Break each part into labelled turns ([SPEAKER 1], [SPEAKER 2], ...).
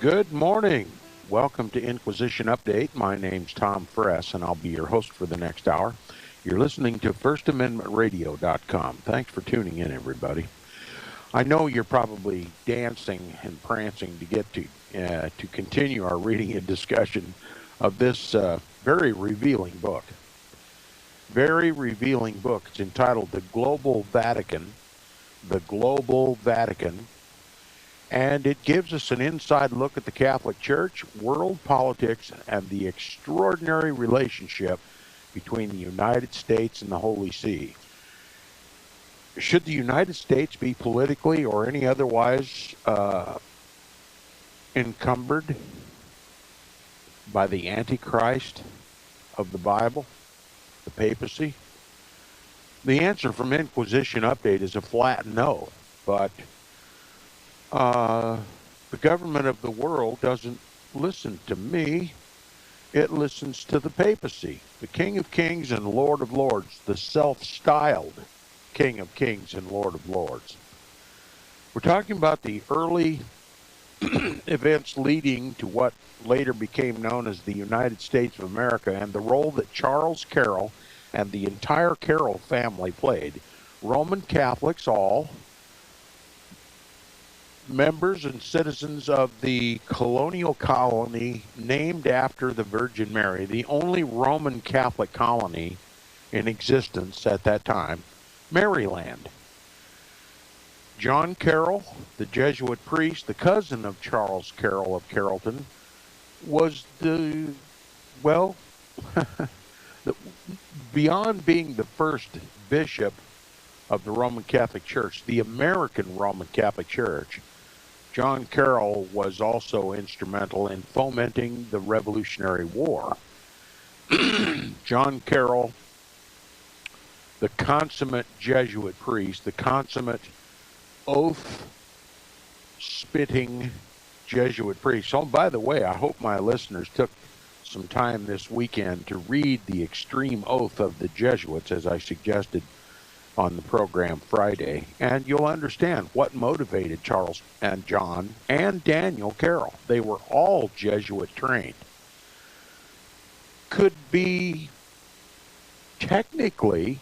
[SPEAKER 1] Good morning. Welcome to Inquisition Update. My name's Tom Fress, and I'll be your host for the next hour. You're listening to FirstAmendmentRadio.com. Thanks for tuning in, everybody. I know you're probably dancing and prancing to get to continue our reading and discussion of this very revealing book. Very revealing book. It's entitled The Global Vatican. The Global Vatican. And it gives us an inside look at the Catholic Church, world politics, and the extraordinary relationship between the United States and the Holy See. Should the United States be politically or any otherwise encumbered by the Antichrist of the Bible, the papacy? The answer from Inquisition Update is a flat no, but the government of the world doesn't listen to me. It listens to the papacy, the King of Kings and Lord of Lords, the self-styled King of Kings and Lord of Lords. We're talking about the early events leading to what later became known as the United States of America and the role that Charles Carroll and the entire Carroll family played. Roman Catholics all, members and citizens of the colonial colony named after the Virgin Mary, the only Roman Catholic colony in existence at that time, Maryland. John Carroll, the Jesuit priest, the cousin of Charles Carroll of Carrollton, was beyond being the first bishop of the Roman Catholic Church, the American Roman Catholic Church, John Carroll was also instrumental in fomenting the Revolutionary War. John Carroll, the consummate Jesuit priest, the consummate oath-spitting Jesuit priest. Oh, by the way, I hope my listeners took some time this weekend to read the extreme oath of the Jesuits, as I suggested on the program Friday, and you'll understand what motivated Charles and John and Daniel Carroll. They were all Jesuit trained. Could be technically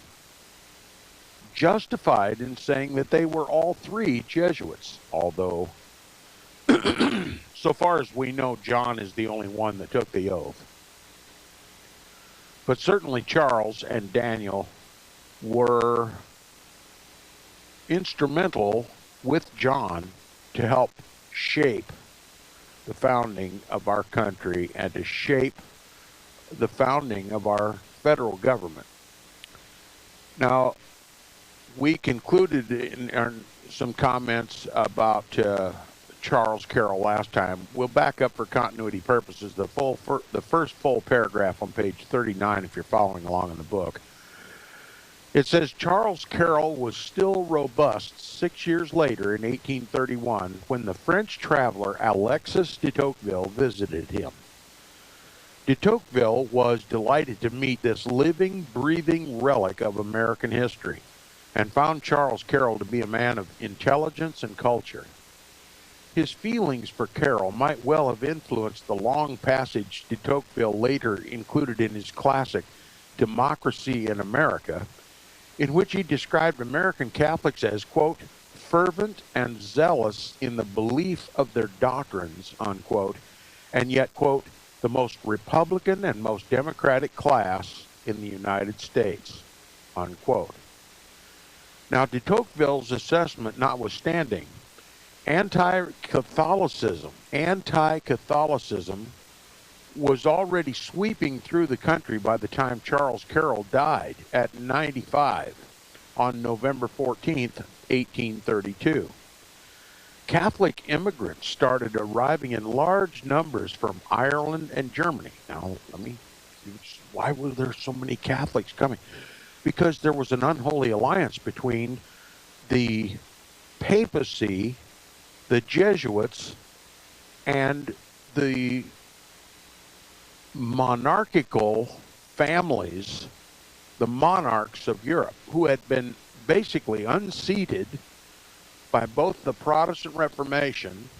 [SPEAKER 1] justified in saying that they were all three Jesuits, although so far as we know, John is the only one that took the oath. But certainly Charles and Daniel were instrumental with John to help shape the founding of our country and to shape the founding of our federal government. Now, we concluded in some comments about Charles Carroll last time. We'll back up for continuity purposes. The first full paragraph on page 39, if you're following along in the book. It says, Charles Carroll was still robust 6 years later in 1831 when the French traveler Alexis de Tocqueville visited him. De Tocqueville was delighted to meet this living, breathing relic of American history and found Charles Carroll to be a man of intelligence and culture. His feelings for Carroll might well have influenced the long passage de Tocqueville later included in his classic Democracy in America, in which he described American Catholics as, quote, fervent and zealous in the belief of their doctrines, unquote, and yet, quote, the most Republican and most democratic class in the United States, unquote. Now, de Tocqueville's assessment notwithstanding, anti-Catholicism was already sweeping through the country by the time Charles Carroll died at 95 on November 14th, 1832. Catholic immigrants started arriving in large numbers from Ireland and Germany. Now, why were there so many Catholics coming? Because there was an unholy alliance between the papacy, the Jesuits, and the monarchical families, the monarchs of Europe, who had been basically unseated by both the Protestant Reformation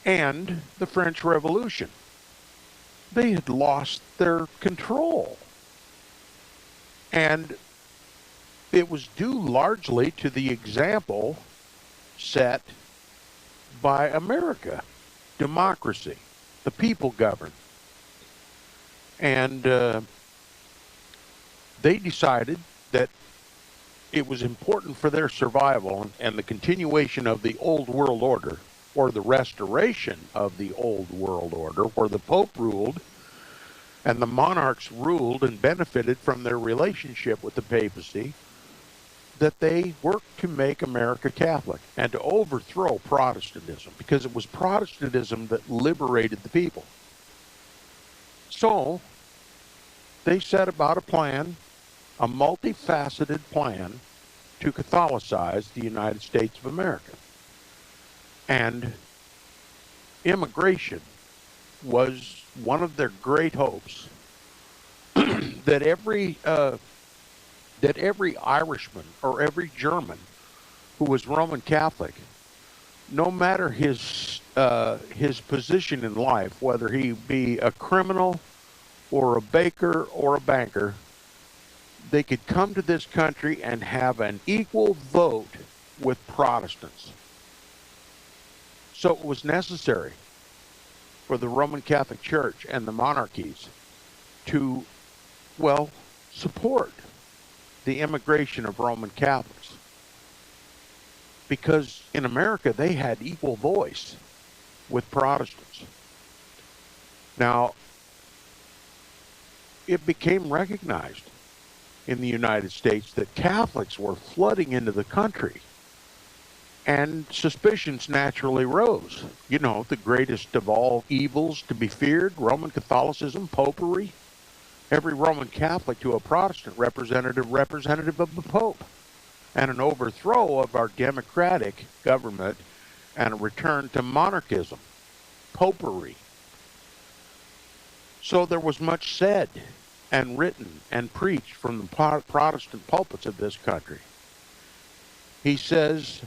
[SPEAKER 1] and the French Revolution. They had lost their control. And it was due largely to the example set by America. Democracy. The people govern. And they decided that it was important for their survival and the continuation of the old world order, or the restoration of the old world order, where the Pope ruled and the monarchs ruled and benefited from their relationship with the papacy, that they worked to make America Catholic and to overthrow Protestantism, because it was Protestantism that liberated the people. So they set about a plan, a multifaceted plan, to Catholicize the United States of America. And immigration was one of their great hopes. that every Irishman or every German who was Roman Catholic, no matter his position in life, whether he be a criminal or a baker or a banker, they could come to this country and have an equal vote with Protestants. So it was necessary for the Roman Catholic Church and the monarchies to, well, support the immigration of Roman Catholics. Because in America, they had equal voice with Protestants. Now, it became recognized in the United States that Catholics were flooding into the country, and suspicions naturally rose. You know, the greatest of all evils to be feared, Roman Catholicism, popery. Every Roman Catholic to a Protestant representative of the Pope, and an overthrow of our democratic government and a return to monarchism, popery. So there was much said and written and preached from the Protestant pulpits of this country. He says,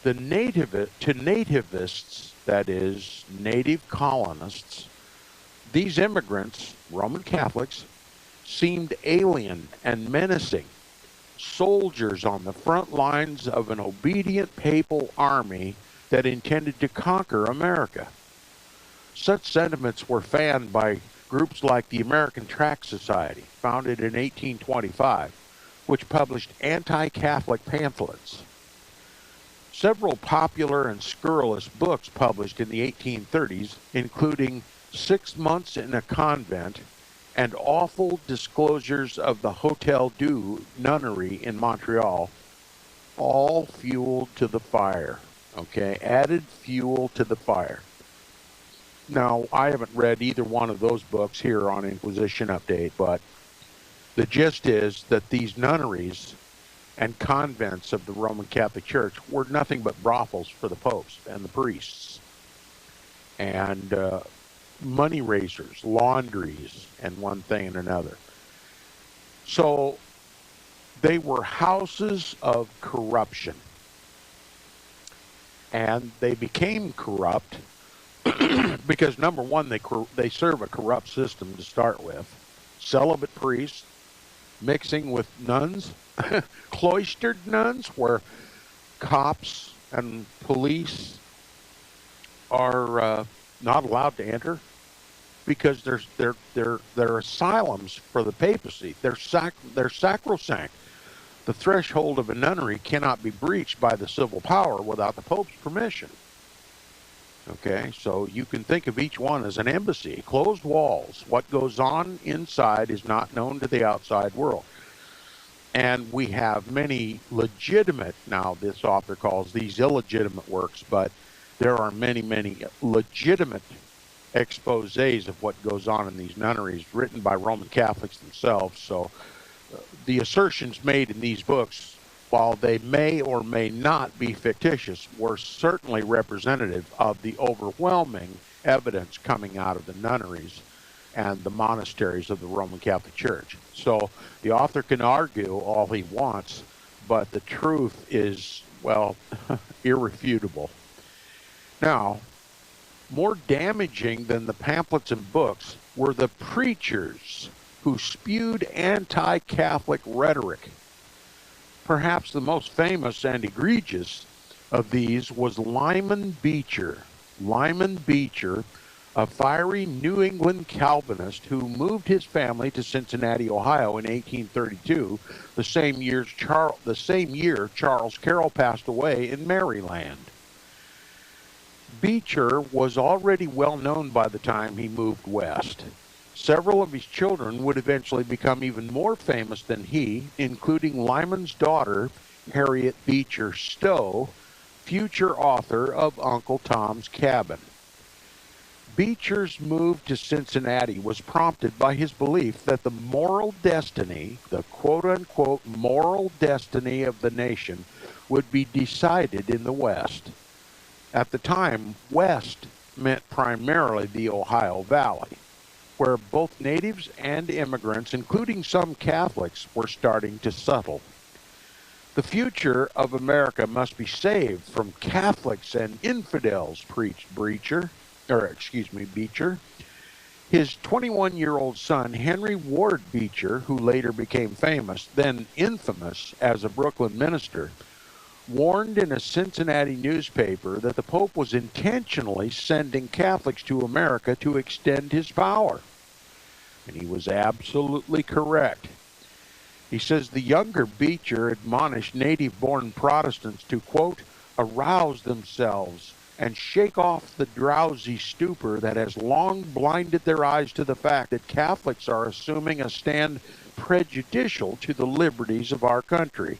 [SPEAKER 1] to nativists, that is, native colonists, these immigrants, Roman Catholics, seemed alien and menacing, soldiers on the front lines of an obedient papal army that intended to conquer America. Such sentiments were fanned by groups like the American Tract Society, founded in 1825, which published anti-Catholic pamphlets. Several popular and scurrilous books published in the 1830s, including 6 Months in a Convent and Awful Disclosures of the Hotel Dieu Nunnery in Montreal, all fueled to the fire, okay? Added fuel to the fire. Now, I haven't read either one of those books here on Inquisition Update, but the gist is that these nunneries and convents of the Roman Catholic Church were nothing but brothels for the popes and the priests, and money raisers, laundries, and one thing and another. So they were houses of corruption, and they became corrupt because, number one, they serve a corrupt system to start with. Celibate priests mixing with nuns, cloistered nuns, where cops and police are not allowed to enter because they're asylums for the papacy. They're sacrosanct. The threshold of a nunnery cannot be breached by the civil power without the Pope's permission. Okay, so you can think of each one as an embassy, closed walls. What goes on inside is not known to the outside world. And we have many legitimate, now this author calls these illegitimate works, but there are many, many legitimate exposés of what goes on in these nunneries written by Roman Catholics themselves. So the assertions made in these books, while they may or may not be fictitious, were certainly representative of the overwhelming evidence coming out of the nunneries and the monasteries of the Roman Catholic Church. So the author can argue all he wants, but the truth is well, irrefutable. Now, more damaging than the pamphlets and books were the preachers who spewed anti-Catholic rhetoric. Perhaps the most famous and egregious of these was Lyman Beecher. Lyman Beecher, a fiery New England Calvinist who moved his family to Cincinnati, Ohio in 1832, the same year Charles Carroll passed away in Maryland. Beecher was already well known by the time he moved west. Several of his children would eventually become even more famous than he, including Lyman's daughter, Harriet Beecher Stowe, future author of Uncle Tom's Cabin. Beecher's move to Cincinnati was prompted by his belief that the moral destiny, the quote-unquote moral destiny of the nation, would be decided in the West. At the time, West meant primarily the Ohio Valley, where both natives and immigrants, including some Catholics, were starting to settle. The future of America must be saved from Catholics and infidels, preached Beecher. His 21-year-old son, Henry Ward Beecher, who later became famous, then infamous as a Brooklyn minister, warned in a Cincinnati newspaper that the Pope was intentionally sending Catholics to America to extend his power. And he was absolutely correct. He says the younger Beecher admonished native-born Protestants to, quote, arouse themselves and shake off the drowsy stupor that has long blinded their eyes to the fact that Catholics are assuming a stand prejudicial to the liberties of our country,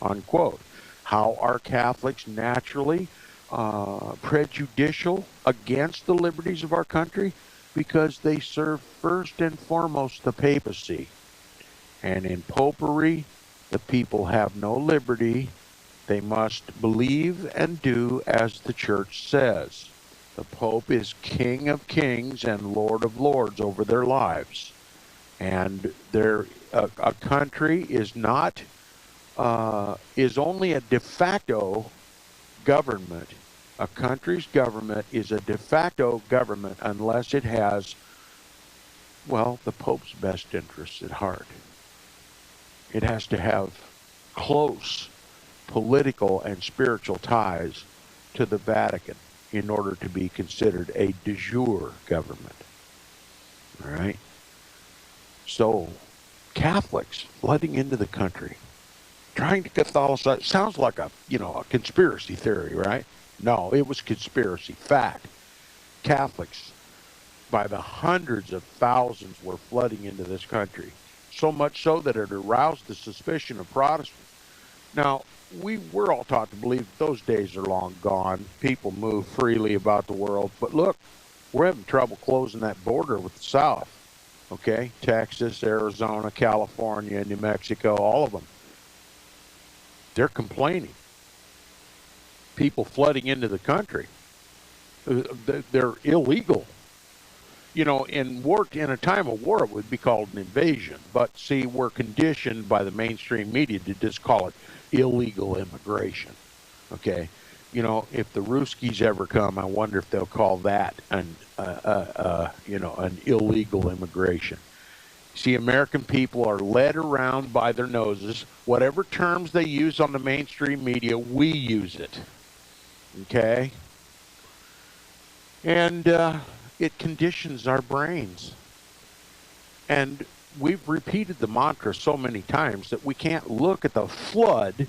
[SPEAKER 1] unquote. How are Catholics naturally prejudicial against the liberties of our country? Because they serve first and foremost the papacy. And in popery, the people have no liberty. They must believe and do as the church says. The Pope is King of Kings and Lord of Lords over their lives. And a country is not is only a de facto government. A country's government is a de facto government unless it has, well, the Pope's best interests at heart. It has to have close political and spiritual ties to the Vatican in order to be considered a de jure government. All right? So, Catholics flooding into the country, trying to Catholicize, sounds like a conspiracy theory, right? No, it was conspiracy. Fact. Catholics, by the hundreds of thousands, were flooding into this country. So much so that it aroused the suspicion of Protestants. Now, we're all taught to believe those days are long gone. People move freely about the world. But look, we're having trouble closing that border with the South. Okay? Texas, Arizona, California, New Mexico, all of them. They're complaining. People flooding into the country. They're illegal. In a time of war, it would be called an invasion. But see, we're conditioned by the mainstream media to just call it illegal immigration. Okay? If the Ruskies ever come, I wonder if they'll call that an illegal immigration. See, American people are led around by their noses. Whatever terms they use on the mainstream media, we use it. Okay? And it conditions our brains. And we've repeated the mantra so many times that we can't look at the flood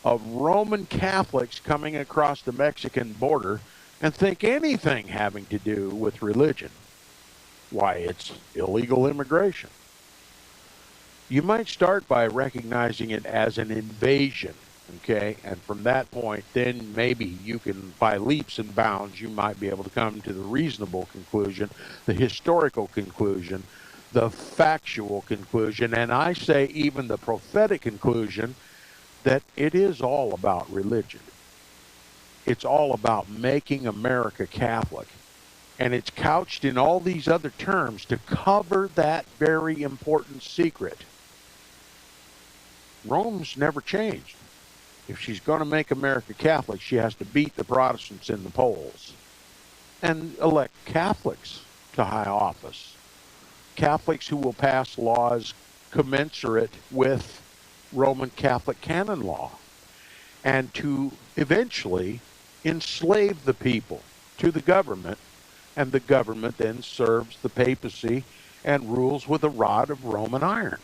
[SPEAKER 1] of Roman Catholics coming across the Mexican border and think anything having to do with religion. Why, it's illegal immigration. You might start by recognizing it as an invasion, okay? And from that point, then maybe you can, by leaps and bounds, you might be able to come to the reasonable conclusion, the historical conclusion, the factual conclusion, and I say even the prophetic conclusion that it is all about religion. It's all about making America Catholic. And it's couched in all these other terms to cover that very important secret. Rome's never changed. if she's going to make America Catholic, she has to beat the Protestants in the polls and elect Catholics to high office. Catholics who will pass laws commensurate with Roman Catholic canon law, and to eventually enslave the people to the government, and the government then serves the papacy and rules with a rod of Roman iron.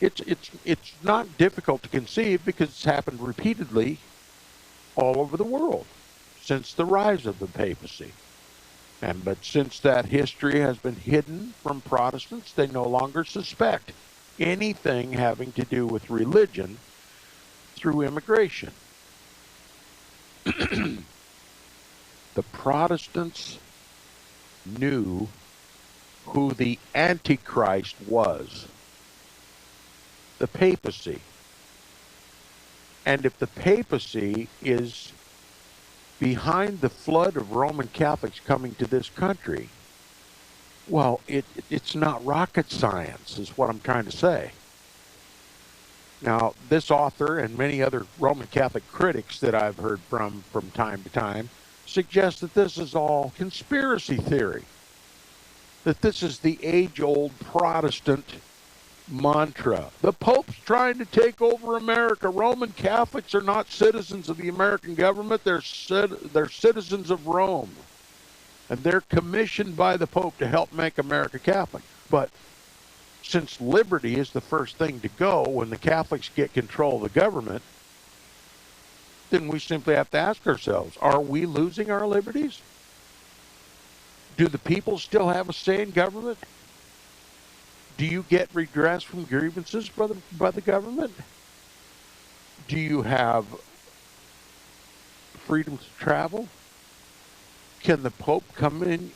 [SPEAKER 1] It's not difficult to conceive because it's happened repeatedly all over the world since the rise of the papacy. But since that history has been hidden from Protestants, they no longer suspect anything having to do with religion through immigration. The Protestants knew who the Antichrist was, the papacy. And if the papacy is behind the flood of Roman Catholics coming to this country, well, it's not rocket science, is what I'm trying to say. Now, this author and many other Roman Catholic critics that I've heard from time to time suggest that this is all conspiracy theory, that this is the age-old Protestant mantra. The Pope's trying to take over America. Roman Catholics are not citizens of the American government. They're citizens of Rome. And they're commissioned by the Pope to help make America Catholic. But since liberty is the first thing to go when the Catholics get control of the government, then we simply have to ask ourselves, are we losing our liberties? Do the people still have a say in government? Do you get redress from grievances by the government? Do you have freedom to travel? Can the Pope come in,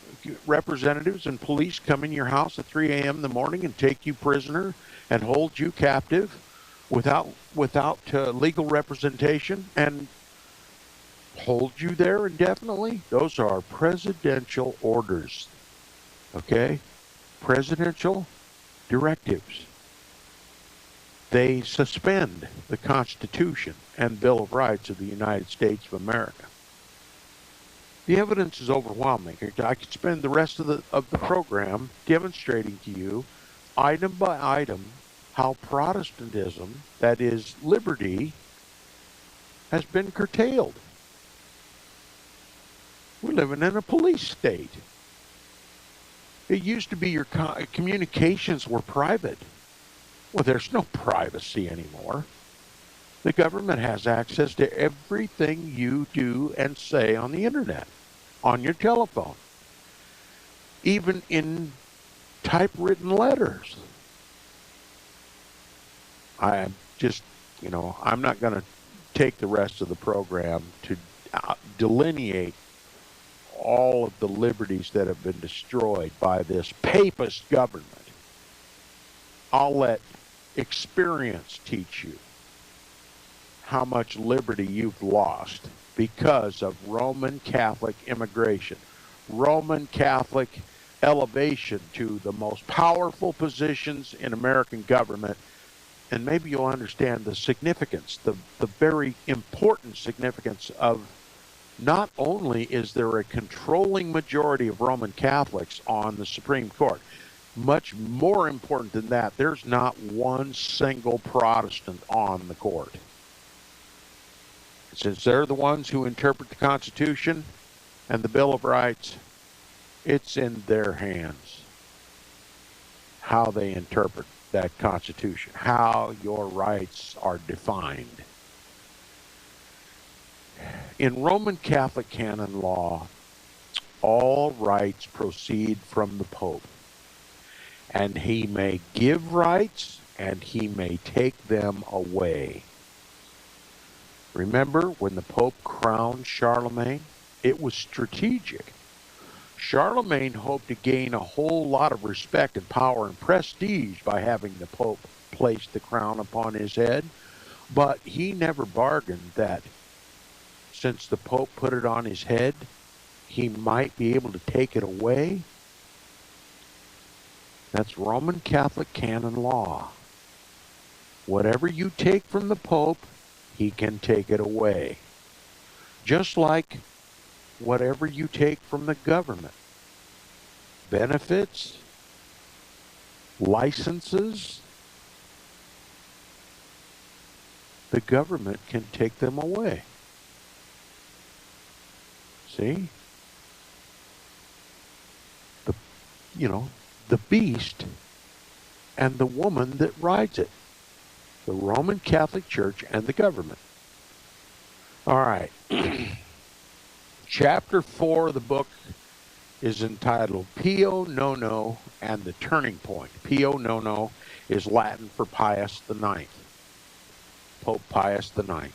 [SPEAKER 1] representatives and police come in your house at 3 a.m. in the morning and take you prisoner and hold you captive without legal representation and hold you there indefinitely? Those are presidential orders, okay? Presidential directives. They suspend the Constitution and Bill of Rights of the United States of America. The evidence is overwhelming. I could spend the rest of the program demonstrating to you, item by item, how Protestantism, that is liberty, has been curtailed. We're living in a police state. It used to be your communications were private. Well, there's no privacy anymore. The government has access to everything you do and say on the internet, on your telephone, even in typewritten letters. I'm not going to take the rest of the program to delineate all of the liberties that have been destroyed by this papist government. I'll let experience teach you how much liberty you've lost because of Roman Catholic immigration, Roman Catholic elevation to the most powerful positions in American government. And maybe you'll understand the significance, the very important significance of not only is there a controlling majority of Roman Catholics on the Supreme Court, much more important than that, there's not one single Protestant on the court. Since they're the ones who interpret the Constitution and the Bill of Rights, it's in their hands how they interpret that Constitution, how your rights are defined. In Roman Catholic canon law, all rights proceed from the Pope, and he may give rights and he may take them away. Remember when the Pope crowned Charlemagne? It was strategic. Charlemagne hoped to gain a whole lot of respect and power and prestige by having the Pope place the crown upon his head, but he never bargained that since the Pope put it on his head, he might be able to take it away. That's Roman Catholic canon law. Whatever you take from the Pope, he can take it away. Just like whatever you take from the government. Benefits, licenses, the government can take them away. See? The beast and the woman that rides it. The Roman Catholic Church and the government. All right. Chapter 4 of the book is entitled Pio Nono and the Turning Point. Pio Nono is Latin for Pius IX. Pope Pius IX.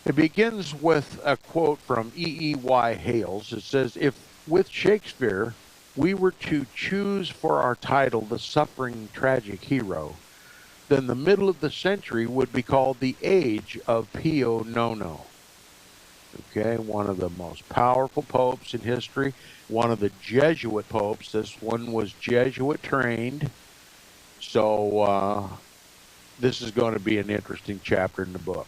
[SPEAKER 1] It begins with a quote from E.E.Y. Hales. It says, if with Shakespeare we were to choose for our title the suffering tragic hero, then the middle of the century would be called the age of Pio Nono. Okay, one of the most powerful popes in history, one of the Jesuit popes. This one was Jesuit trained. So this is going to be an interesting chapter in the book.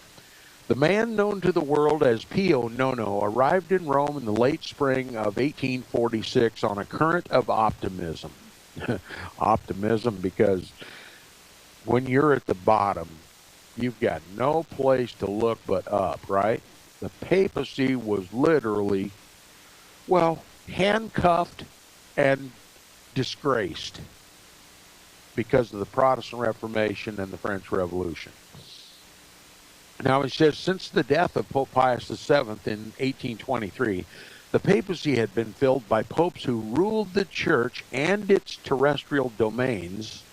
[SPEAKER 1] The man known to the world as Pio Nono arrived in Rome in the late spring of 1846 on a current of optimism. Optimism, because when you're at the bottom, you've got no place to look but up, right? The papacy was literally, well, handcuffed and disgraced because of the Protestant Reformation and the French Revolution. Now, he says, since the death of Pope Pius VII in 1823, the papacy had been filled by popes who ruled the church and its terrestrial domains,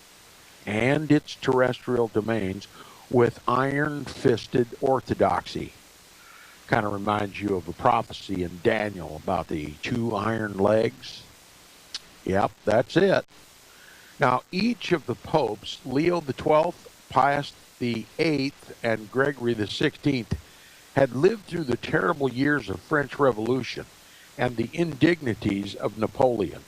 [SPEAKER 1] with iron-fisted orthodoxy. Kind of reminds you of a prophecy in Daniel about the 2 iron legs. Yep, that's it. Now, each of the popes, Leo XII, Pius VIII, and Gregory XVI, had lived through the terrible years of French Revolution and the indignities of Napoleon.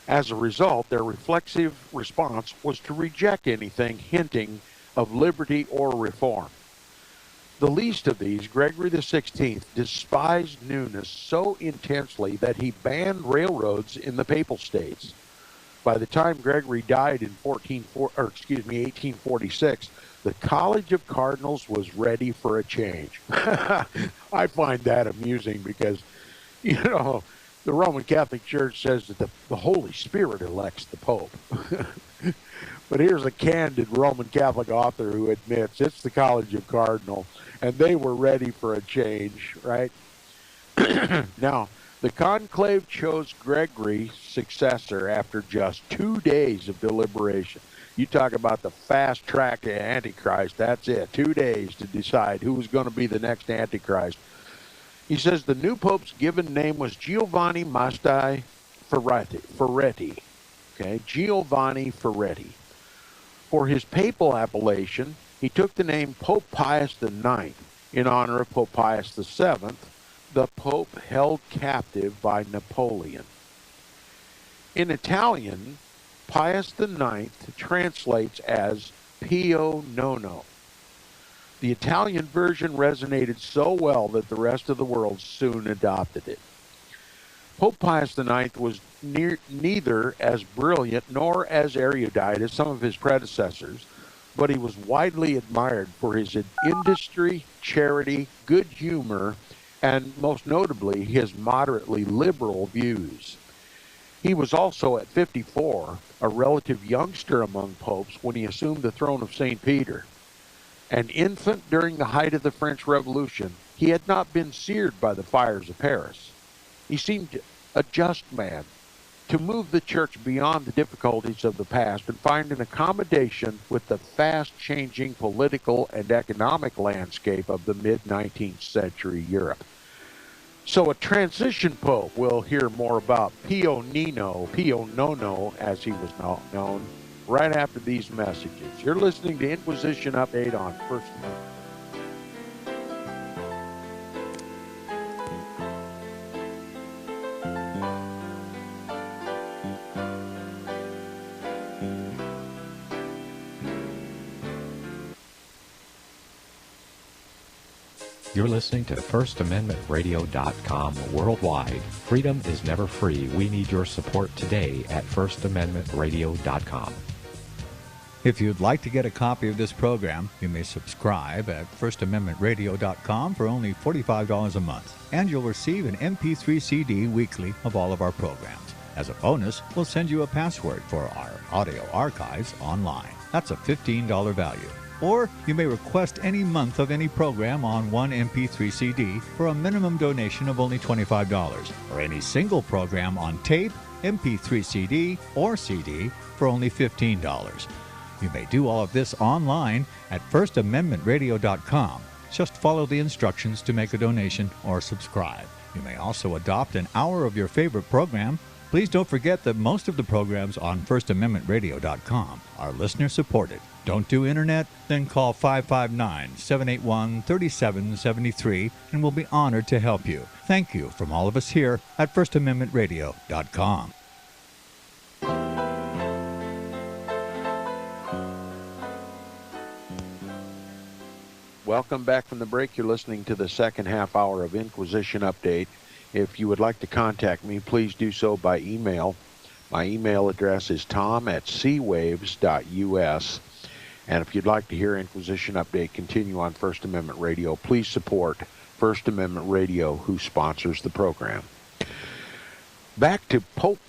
[SPEAKER 1] As a result, their reflexive response was to reject anything hinting of liberty or reform. The least of these, Gregory XVI, despised newness so intensely that he banned railroads in the Papal States. By the time Gregory died in 1846, the College of Cardinals was ready for a change. I find that amusing because, the Roman Catholic Church says that the Holy Spirit elects the Pope. But here's a candid Roman Catholic author who admits it's the College of Cardinals, and they were ready for a change, right? Now, the conclave chose Gregory's successor after just 2 days of deliberation. You talk about the fast track to Antichrist, that's it. 2 days to decide who was going to be the next Antichrist. He says the new pope's given name was Giovanni Mastai Ferretti. Okay, Giovanni Ferretti. For his papal appellation, he took the name Pope Pius IX in honor of Pope Pius VII, the Pope held captive by Napoleon. In Italian, Pius IX translates as Pio Nono. The Italian version resonated so well that the rest of the world soon adopted it. Pope Pius IX was neither as brilliant nor as erudite as some of his predecessors, but he was widely admired for his industry, charity, good humor, and most notably his moderately liberal views. He was also, at 54, a relative youngster among popes when he assumed the throne of St. Peter. An infant during the height of the French Revolution, he had not been seared by the fires of Paris. He seemed a just man, to move the church beyond the difficulties of the past and find an accommodation with the fast-changing political and economic landscape of the mid-19th century Europe. So a transition pope, we'll hear more about Pio Nono, as he was known, right after these messages. You're listening to Inquisition Update on First Amendment.
[SPEAKER 2] You're listening to FirstAmendmentRadio.com worldwide. Freedom is never free. We need your support today at FirstAmendmentRadio.com.
[SPEAKER 3] If you'd like to get a copy of this program, you may subscribe at FirstAmendmentRadio.com for only $45 a month, and you'll receive an MP3 CD weekly of all of our programs. As a bonus, we'll send you a password for our audio archives online. That's a $15 value. Or you may request any month of any program on one MP3 CD for a minimum donation of only $25, or any single program on tape, MP3 CD, or CD for only $15. You may do all of this online at FirstAmendmentRadio.com. Just follow the instructions to make a donation or subscribe. You may also adopt an hour of your favorite program. Please don't forget that most of the programs on FirstAmendmentRadio.com are listener-supported. Don't do internet? Then call 559-781-3773 and we'll be honored to help you. Thank you from all of us here at FirstAmendmentRadio.com.
[SPEAKER 1] Welcome back from the break. You're listening to the second half hour of Inquisition Update. If you would like to contact me, please do so by email. My email address is tom@seawaves.us. And if you'd like to hear Inquisition Update continue on First Amendment Radio, please support First Amendment Radio, who sponsors the program. Back to Pope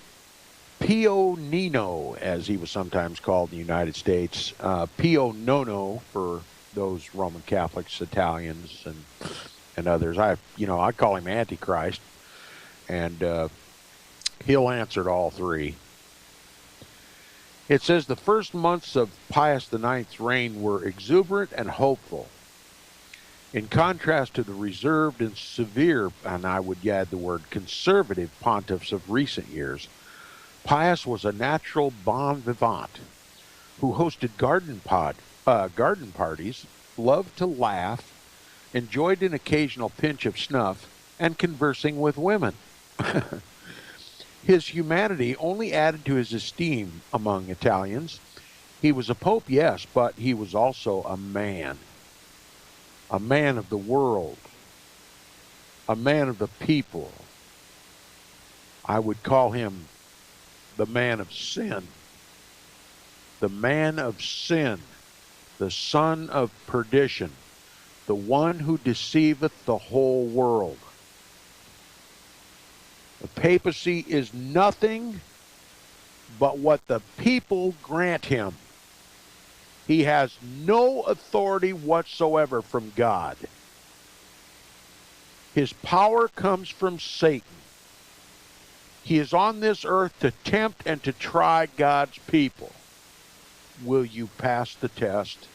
[SPEAKER 1] Pio Nino, as he was sometimes called in the United States. Pio Nono for those Roman Catholics, Italians, and others. I call him Antichrist, and he'll answer to all three. It says the first months of Pius IX's reign were exuberant and hopeful. In contrast to the reserved and severe, and I would add the word conservative, pontiffs of recent years, Pius was a natural bon vivant who hosted garden parties, loved to laugh, enjoyed an occasional pinch of snuff, and conversing with women. His humanity only added to his esteem among Italians. He was a pope, yes, but he was also a man of the world, a man of the people. I would call him the man of sin. The man of sin, the son of perdition, the one who deceiveth the whole world. The papacy is nothing but what the people grant him. He has no authority whatsoever from God. His power comes from Satan. He is on this earth to tempt and to try God's people. Will you pass the test?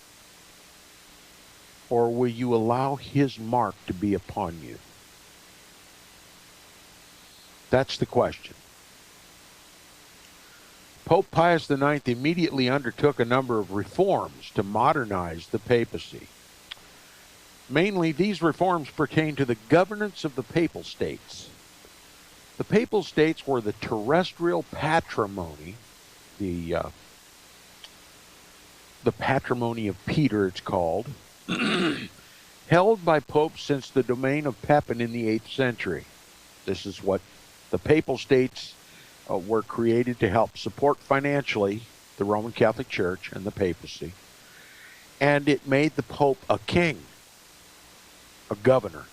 [SPEAKER 1] Or will you allow his mark to be upon you? That's the question. Pope Pius IX immediately undertook a number of reforms to modernize the papacy. Mainly, these reforms pertain to the governance of the papal states. The papal states were the terrestrial patrimony, the patrimony of Peter, it's called, held by popes since the domain of Pepin in the 8th century. This is what the papal states were created to help support financially the Roman Catholic Church and the papacy. And it made the Pope a king, a governor.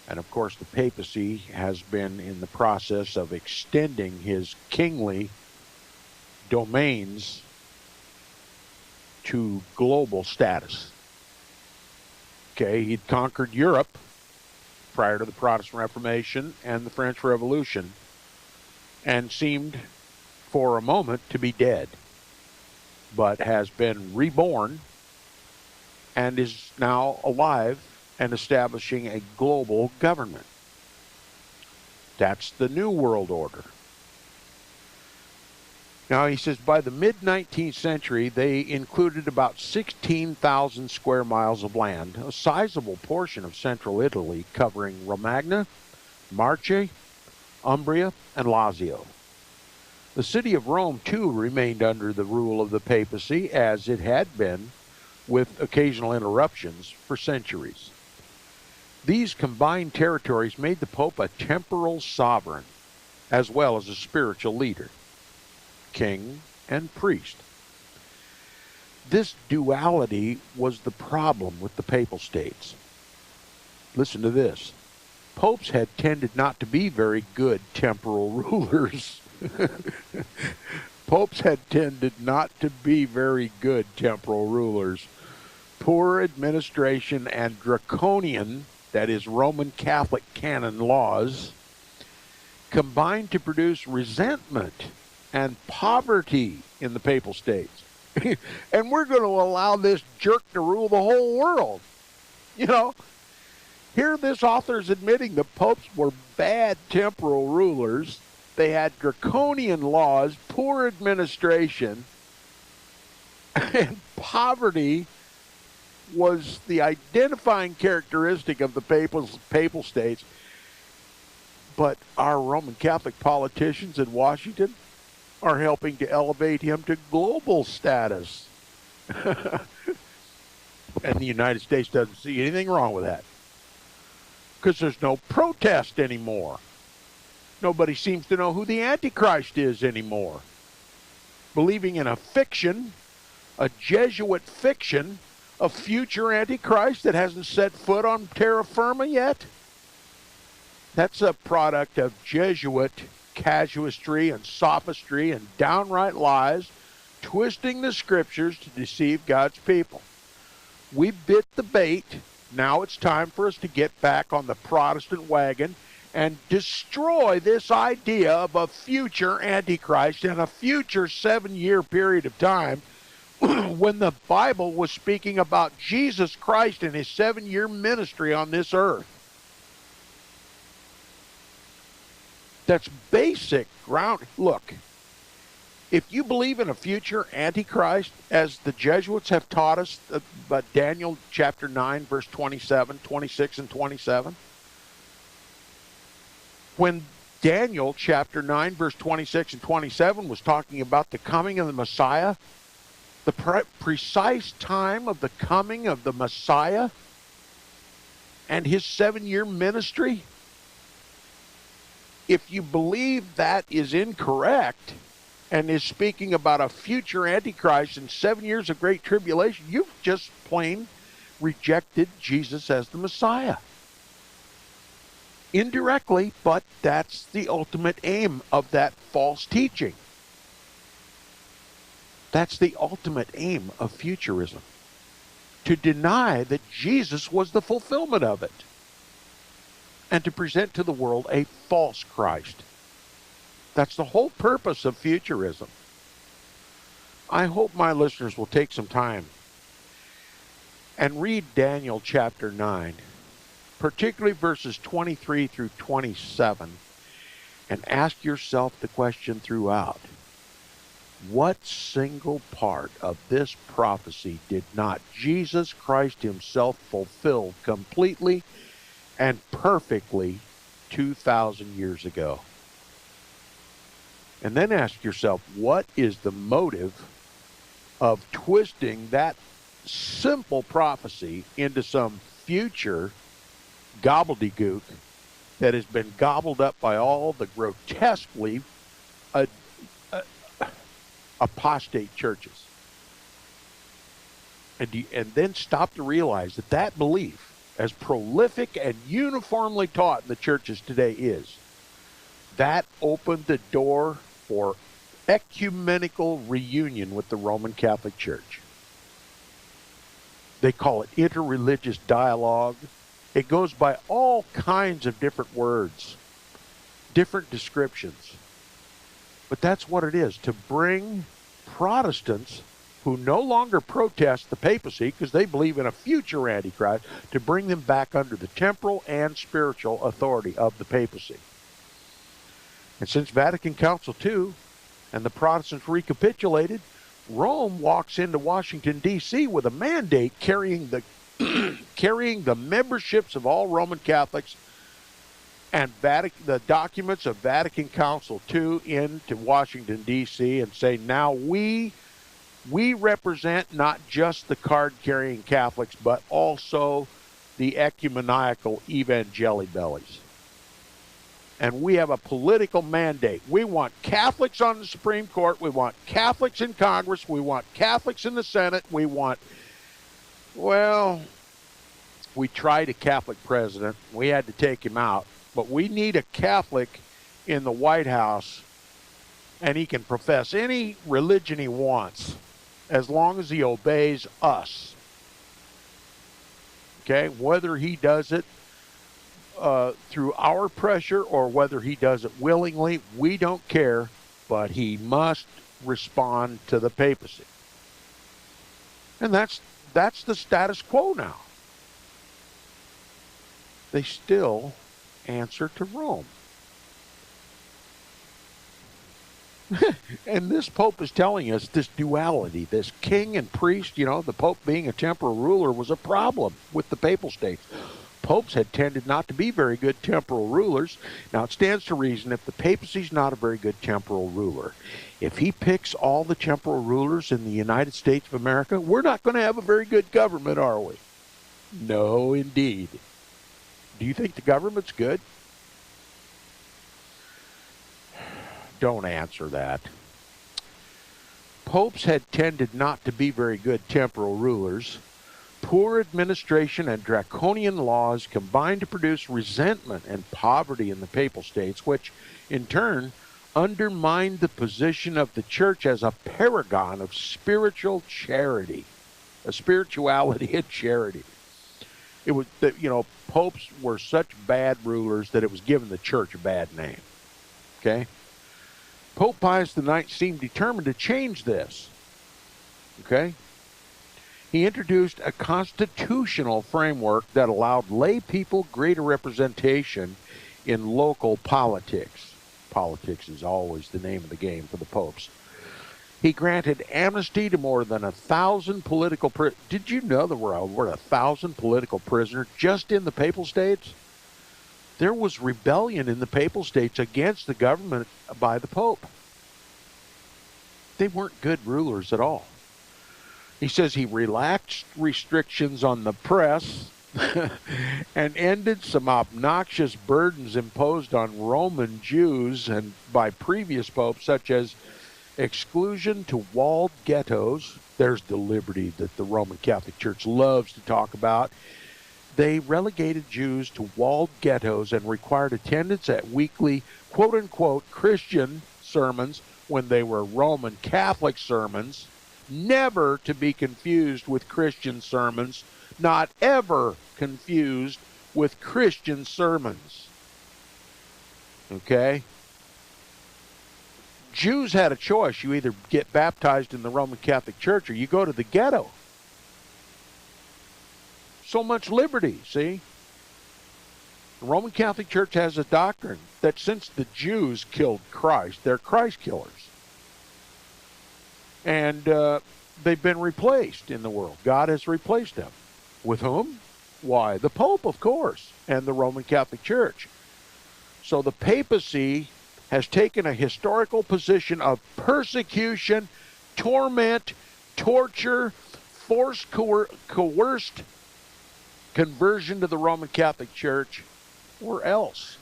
[SPEAKER 1] And of course, the papacy has been in the process of extending his kingly domains to global status. Okay, he'd conquered Europe prior to the Protestant Reformation and the French Revolution, and seemed for a moment to be dead, but has been reborn and is now alive and establishing a global government. That's the New World Order. Now, he says by the mid-19th century, they included about 16,000 square miles of land, a sizable portion of central Italy, covering Romagna, Marche, Umbria, and Lazio. The city of Rome, too, remained under the rule of the papacy, as it had been, with occasional interruptions, for centuries. These combined territories made the Pope a temporal sovereign, as well as a spiritual leader, king and priest. This duality was the problem with the Papal States. Listen to this. Popes had tended not to be very good temporal rulers. Popes had tended not to be very good temporal rulers. Poor administration and draconian, that is Roman Catholic canon laws, combined to produce resentment and poverty in the Papal States. And we're going to allow this jerk to rule the whole world. You know, here this author is admitting the popes were bad temporal rulers. They had draconian laws, poor administration, and poverty was the identifying characteristic of the Papal States. But our Roman Catholic politicians in Washington are helping to elevate him to global status. And the United States doesn't see anything wrong with that, because there's no protest anymore. Nobody seems to know who the Antichrist is anymore. Believing in a fiction, a Jesuit fiction, a future Antichrist that hasn't set foot on terra firma yet. That's a product of Jesuit casuistry and sophistry and downright lies, twisting the scriptures to deceive God's people. We bit the bait. Now it's time for us to get back on the Protestant wagon and destroy this idea of a future Antichrist and a future 7-year period of time when the Bible was speaking about Jesus Christ and his 7-year ministry on this earth. That's basic ground. Look, if you believe in a future Antichrist, as the Jesuits have taught us, about Daniel chapter 9, verse 27, 26, and 27, when Daniel chapter 9, verse 26 and 27 was talking about the coming of the Messiah, the precise time of the coming of the Messiah and his 7-year ministry, if you believe that is incorrect and is speaking about a future Antichrist and 7 years of great tribulation, you've just plain rejected Jesus as the Messiah. Indirectly, but that's the ultimate aim of that false teaching. That's the ultimate aim of futurism. To deny that Jesus was the fulfillment of it. And to present to the world a false Christ. That's the whole purpose of futurism. I hope my listeners will take some time and read Daniel chapter 9, particularly verses 23 through 27, and ask yourself the question throughout: what single part of this prophecy did not Jesus Christ himself fulfill completely and perfectly 2,000 years ago? And then ask yourself, what is the motive of twisting that simple prophecy into some future gobbledygook that has been gobbled up by all the grotesquely apostate churches? And then stop to realize that that belief, as prolific and uniformly taught in the churches today is, that opened the door for ecumenical reunion with the Roman Catholic Church. They call it interreligious dialogue. It goes by all kinds of different words, different descriptions. But that's what it is, to bring Protestants who no longer protest the papacy because they believe in a future Antichrist, to bring them back under the temporal and spiritual authority of the papacy. And since Vatican Council II and the Protestants recapitulated, Rome walks into Washington, D.C. with a mandate carrying the memberships of all Roman Catholics and the documents of Vatican Council II into Washington, D.C. and say, now we represent not just the card-carrying Catholics, but also the ecumenical evangelibellies. And we have a political mandate. We want Catholics on the Supreme Court. We want Catholics in Congress. We want Catholics in the Senate. We want, well, we tried a Catholic president. We had to take him out. But we need a Catholic in the White House, and he can profess any religion he wants as long as he obeys us. Okay? Whether he does it through our pressure or whether he does it willingly, we don't care, but he must respond to the papacy. And that's the status quo now. They still answer to Rome. And this Pope is telling us this duality, this king and priest, the Pope being a temporal ruler was a problem with the papal states. Popes had tended not to be very good temporal rulers. Now, it stands to reason if the papacy's not a very good temporal ruler, if he picks all the temporal rulers in the United States of America, we're not going to have a very good government, are we? No, indeed. Do you think the government's good? Don't answer that. Popes had tended not to be very good temporal rulers. Poor administration and draconian laws combined to produce resentment and poverty in the papal states, which in turn undermined the position of the church as a paragon of spiritual charity, a spirituality and charity. It was that, popes were such bad rulers that it was giving the church a bad name. Okay? Pope Pius IX seemed determined to change this. Okay? He introduced a constitutional framework that allowed lay people greater representation in local politics. Politics is always the name of the game for the popes. He granted amnesty to more than 1,000 political prisoners. Did you know there were over 1,000 political prisoners just in the papal states? There was rebellion in the papal states against the government by the Pope. They weren't good rulers at all. He says he relaxed restrictions on the press and ended some obnoxious burdens imposed on Roman Jews and by previous popes, such as exclusion to walled ghettos. There's the liberty that the Roman Catholic Church loves to talk about. They relegated Jews to walled ghettos and required attendance at weekly, quote-unquote, Christian sermons when they were Roman Catholic sermons, never to be confused with Christian sermons, not ever confused with Christian sermons. Okay? Jews had a choice. You either get baptized in the Roman Catholic Church or you go to the ghetto. So much liberty, see? The Roman Catholic Church has a doctrine that since the Jews killed Christ, they're Christ killers. And they've been replaced in the world. God has replaced them. With whom? Why, the Pope, of course, and the Roman Catholic Church. So the papacy has taken a historical position of persecution, torment, torture, forced, coerced conversion to the Roman Catholic Church, or else.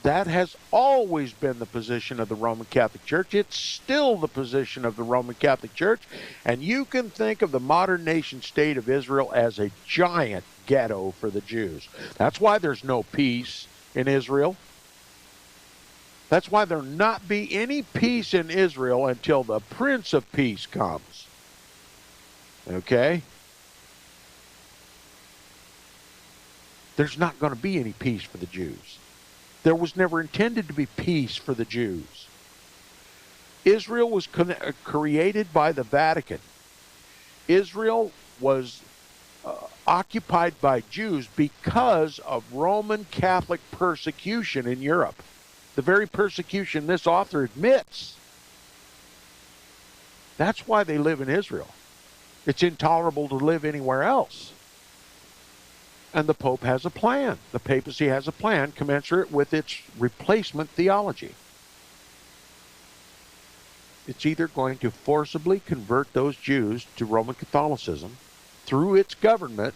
[SPEAKER 1] That has always been the position of the Roman Catholic Church. It's still the position of the Roman Catholic Church. And you can think of the modern nation state of Israel as a giant ghetto for the Jews. That's why there's no peace in Israel. That's why there'll not be any peace in Israel until the Prince of Peace comes. Okay? There's not going to be any peace for the Jews. There was never intended to be peace for the Jews. Israel was created by the Vatican. Israel was occupied by Jews because of Roman Catholic persecution in Europe. The very persecution this author admits. That's why they live in Israel. It's intolerable to live anywhere else. And the Pope has a plan. The papacy has a plan commensurate with its replacement theology. It's either going to forcibly convert those Jews to Roman Catholicism through its government,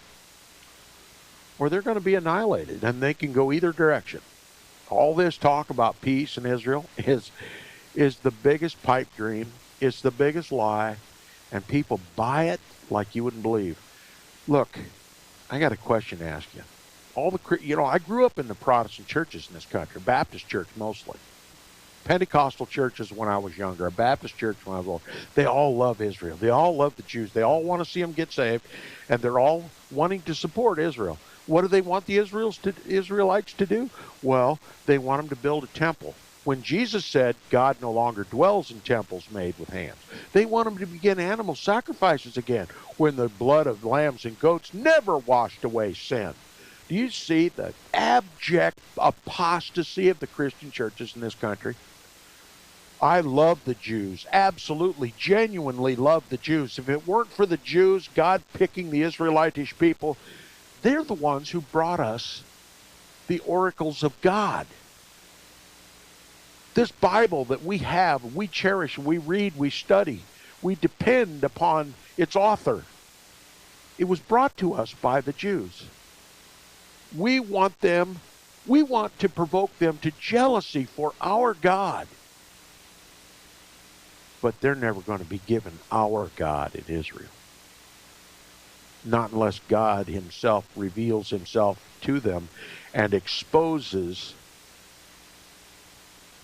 [SPEAKER 1] or they're going to be annihilated, and they can go either direction. All this talk about peace in Israel is the biggest pipe dream. It's the biggest lie, and people buy it like you wouldn't believe. Look, I got a question to ask you. I grew up in the Protestant churches in this country, Baptist church mostly. Pentecostal churches when I was younger, a Baptist church when I was older. They all love Israel. They all love the Jews. They all want to see them get saved, and they're all wanting to support Israel. What do they want the Israelites to do? Well, they want them to build a temple. When Jesus said God no longer dwells in temples made with hands, they want them to begin animal sacrifices again when the blood of lambs and goats never washed away sin. Do you see the abject apostasy of the Christian churches in this country? I love the Jews, absolutely, genuinely love the Jews. If it weren't for the Jews, God picking the Israelitish people, they're the ones who brought us the oracles of God. This Bible that we have, we cherish, we read, we study, we depend upon its author. It was brought to us by the Jews. We want to provoke them to jealousy for our God. But they're never going to be given our God in Israel. Not unless God himself reveals himself to them and exposes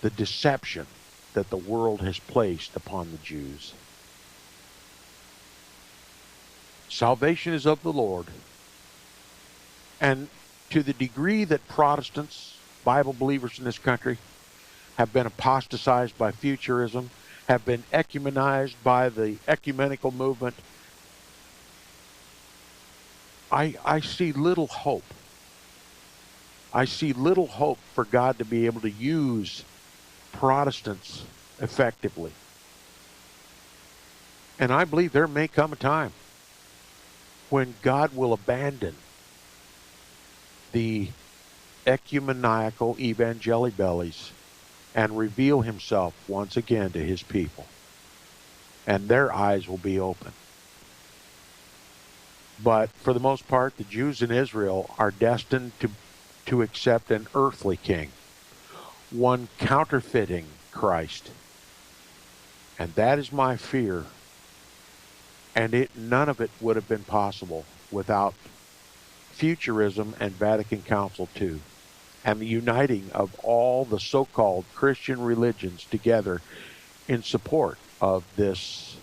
[SPEAKER 1] the deception that the world has placed upon the Jews. Salvation is of the Lord. And to the degree that Protestants, Bible believers in this country, have been apostatized by futurism, have been ecumenized by the ecumenical movement, I see little hope. I see little hope for God to be able to use Protestants effectively. And I believe there may come a time when God will abandon the ecumenical evangelibellies and reveal himself once again to his people. And their eyes will be open. But for the most part, the Jews in Israel are destined to accept an earthly king, one counterfeiting Christ. And that is my fear. And none of it would have been possible without futurism and Vatican Council II, and the uniting of all the so-called Christian religions together in support of this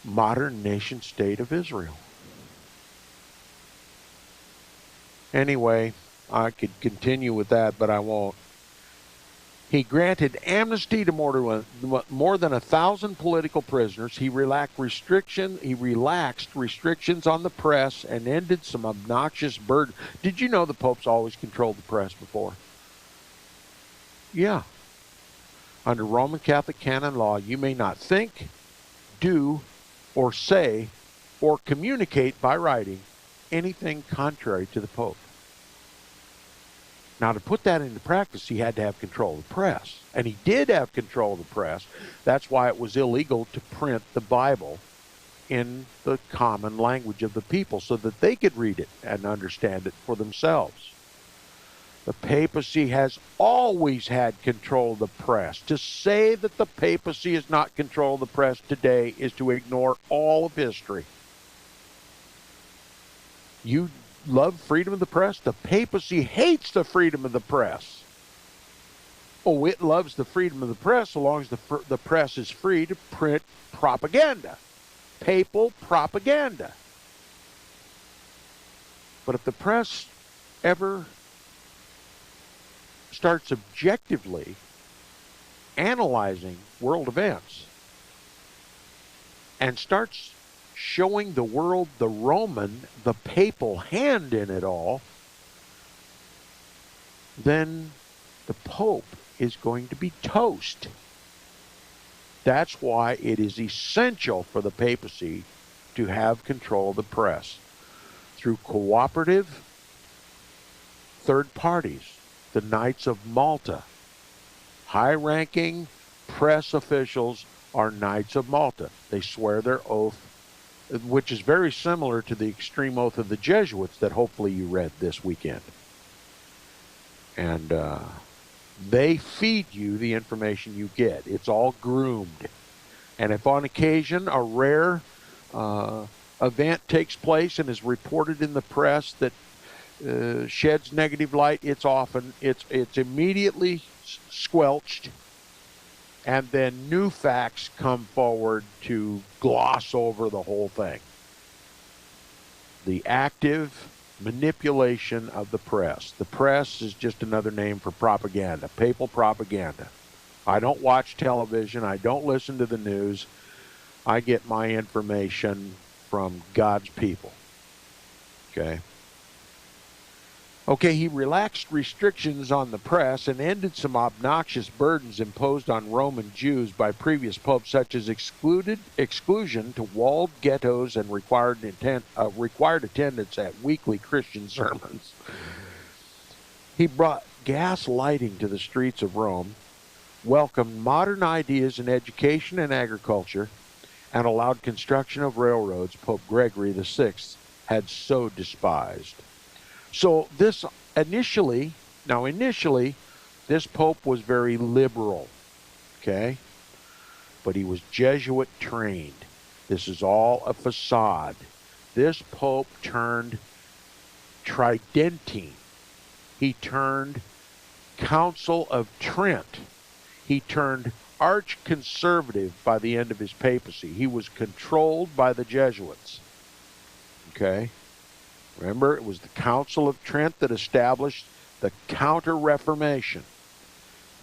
[SPEAKER 1] modern nation state of Israel. Anyway, I could continue with that, but I won't. He granted amnesty to more than 1,000 political prisoners. He relaxed restrictions on the press and ended some obnoxious burdens. Did you know the popes always controlled the press before? Yeah. Under Roman Catholic canon law, you may not think, do, or say, or communicate by writing anything contrary to the Pope. Now, to put that into practice, he had to have control of the press. And he did have control of the press. That's why it was illegal to print the Bible in the common language of the people so that they could read it and understand it for themselves. The papacy has always had control of the press. To say that the papacy is not control of the press today is to ignore all of history. You love freedom of the press? The papacy hates the freedom of the press. Oh, it loves the freedom of the press so long as the press is free to print propaganda. Papal propaganda. But if the press ever starts objectively analyzing world events and starts showing the world the Roman, the papal hand in it all, then the Pope is going to be toast. That's why it is essential for the papacy to have control of the press through cooperative third parties, the Knights of Malta. High-ranking press officials are Knights of Malta. They swear their oath which is very similar to the extreme oath of the Jesuits that hopefully you read this weekend. And they feed you the information you get. It's all groomed. And if on occasion a rare event takes place and is reported in the press that sheds negative light, it's immediately squelched, and then new facts come forward to gloss over the whole thing. The active manipulation of the press. The press is just another name for propaganda, papal propaganda. I don't watch television. I don't listen to the news. I get my information from God's people. Okay, he relaxed restrictions on the press and ended some obnoxious burdens imposed on Roman Jews by previous popes, such as exclusion to walled ghettos and required attendance at weekly Christian sermons. He brought gas lighting to the streets of Rome, welcomed modern ideas in education and agriculture, and allowed construction of railroads Pope Gregory VI had so despised. So initially, this pope was very liberal, okay? But he was Jesuit trained. This is all a facade. This pope turned Tridentine. He turned Council of Trent. He turned arch-conservative by the end of his papacy. He was controlled by the Jesuits, okay? Remember, it was the Council of Trent that established the Counter-Reformation.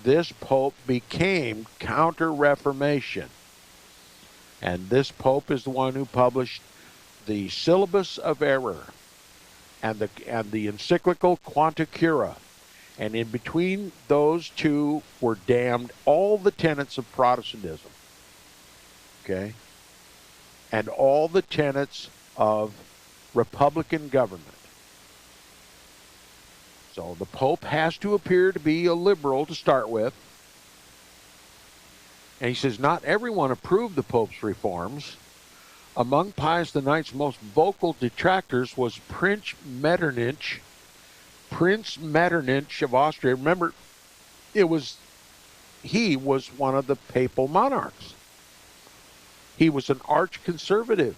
[SPEAKER 1] This pope became Counter-Reformation. And this pope is the one who published the Syllabus of Error and the encyclical Quanta Cura. And in between those two were damned all the tenets of Protestantism. Okay? And all the tenets of Republican government. So the Pope has to appear to be a liberal to start with. And he says not everyone approved the Pope's reforms. Among Pius IX's most vocal detractors was Prince Metternich of Austria. Remember, he was one of the papal monarchs. He was an arch-conservative.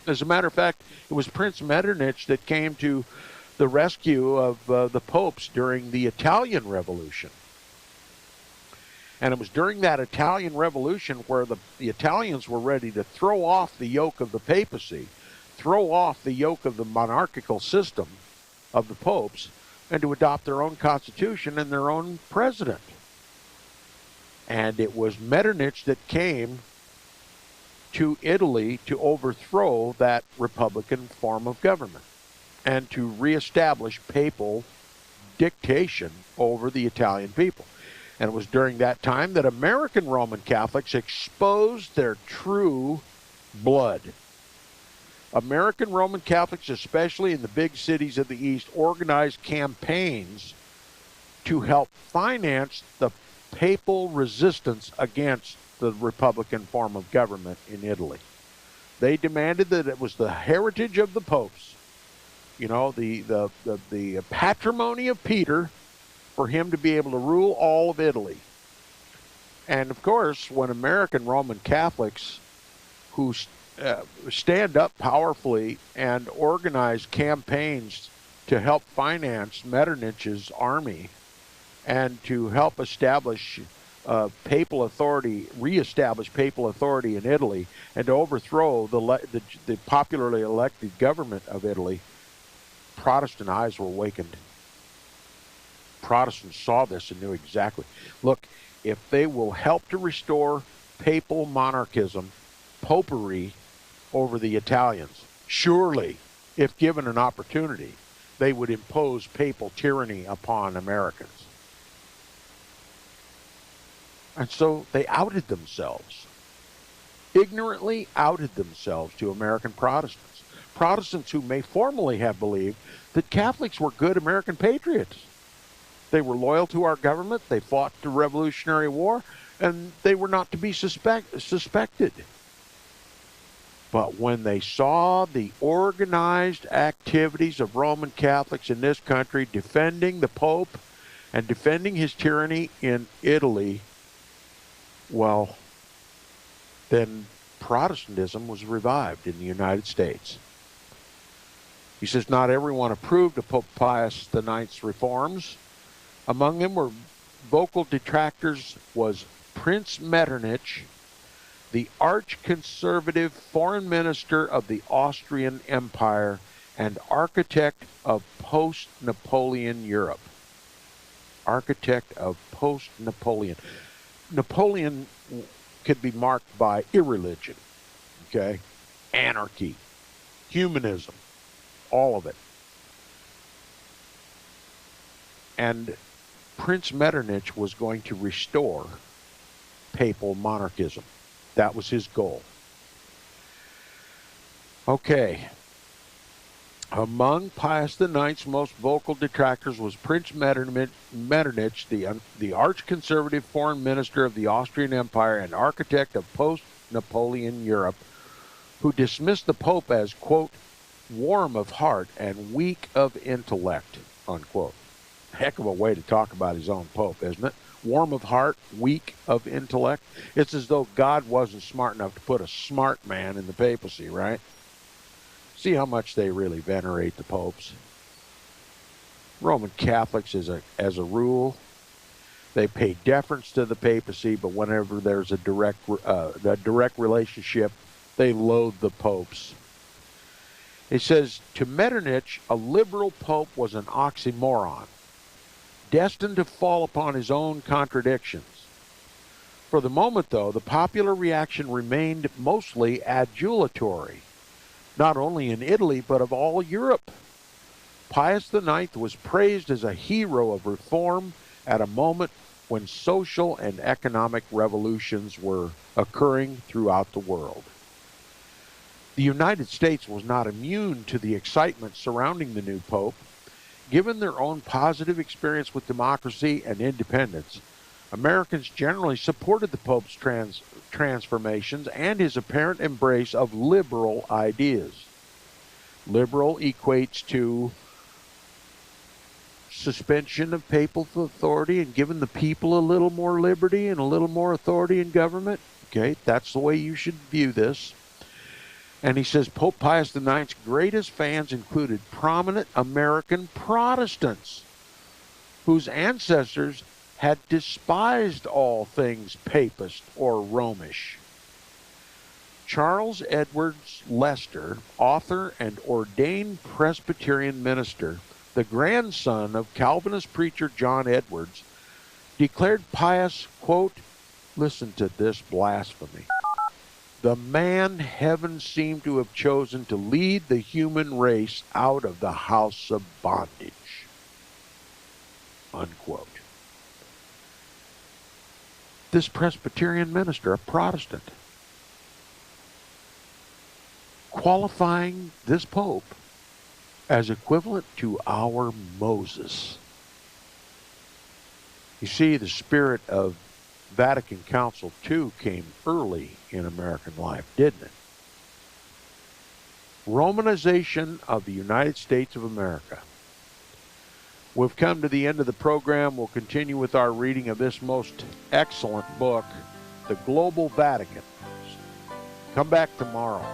[SPEAKER 1] As a matter of fact, it was Prince Metternich that came to the rescue of the popes during the Italian Revolution. And it was during that Italian Revolution where the Italians were ready to throw off the yoke of the papacy, throw off the yoke of the monarchical system of the popes, and to adopt their own constitution and their own president. And it was Metternich that came to Italy to overthrow that republican form of government and to reestablish papal dictation over the Italian people. And it was during that time that American Roman Catholics exposed their true blood. American Roman Catholics, especially in the big cities of the East, organized campaigns to help finance the papal resistance against the republican form of government in Italy. They demanded that it was the heritage of the popes, the patrimony of Peter, for him to be able to rule all of Italy. And of course, when American Roman Catholics who stand up powerfully and organize campaigns to help finance Metternich's army and to help establish papal authority, reestablish papal authority in Italy, and to overthrow the popularly elected government of Italy, Protestant eyes were awakened. Protestants saw this and knew exactly. Look, if they will help to restore papal monarchism, popery over the Italians, surely, if given an opportunity, they would impose papal tyranny upon Americans. And so they outed themselves, ignorantly outed themselves to American Protestants. Protestants who may formally have believed that Catholics were good American patriots. They were loyal to our government, they fought the Revolutionary War, and they were not to be suspected. But when they saw the organized activities of Roman Catholics in this country defending the Pope and defending his tyranny in Italy, well, then Protestantism was revived in the United States. He says not everyone approved of Pope Pius IX's reforms. Among them were vocal detractors was Prince Metternich, the arch-conservative foreign minister of the Austrian Empire and architect of post-Napoleon Europe. Architect of post-Napoleon. Napoleon could be marked by irreligion, okay? Anarchy, humanism, all of it. And Prince Metternich was going to restore papal monarchism. That was his goal. Okay. Among Pius IX's most vocal detractors was Prince Metternich, the arch-conservative foreign minister of the Austrian Empire and architect of post-Napoleon Europe, who dismissed the Pope as, quote, warm of heart and weak of intellect, unquote. Heck of a way to talk about his own Pope, isn't it? Warm of heart, weak of intellect. It's as though God wasn't smart enough to put a smart man in the papacy, right? See how much they really venerate the popes. Roman Catholics, as a rule, they pay deference to the papacy, but whenever there's a direct relationship, they loathe the popes. It says, to Metternich, a liberal pope was an oxymoron, destined to fall upon his own contradictions. For the moment, though, the popular reaction remained mostly adulatory, not only in Italy, but of all Europe. Pius IX was praised as a hero of reform at a moment when social and economic revolutions were occurring throughout the world. The United States was not immune to the excitement surrounding the new pope. Given their own positive experience with democracy and independence, Americans generally supported the Pope's transformations and his apparent embrace of liberal ideas. Liberal equates to suspension of papal authority and giving the people a little more liberty and a little more authority in government. Okay, that's the way you should view this. And he says Pope Pius IX's greatest fans included prominent American Protestants whose ancestors had despised all things papist or Romish. Charles Edwards Lester, author and ordained Presbyterian minister, the grandson of Calvinist preacher John Edwards, declared Pius, quote, listen to this blasphemy, the man heaven seemed to have chosen to lead the human race out of the house of bondage, unquote. This Presbyterian minister, a Protestant, qualifying this Pope as equivalent to our Moses. You see, the spirit of Vatican Council II came early in American life, didn't it? Romanization of the United States of America. We've come to the end of the program. We'll continue with our reading of this most excellent book, The Global Vatican. Come back tomorrow.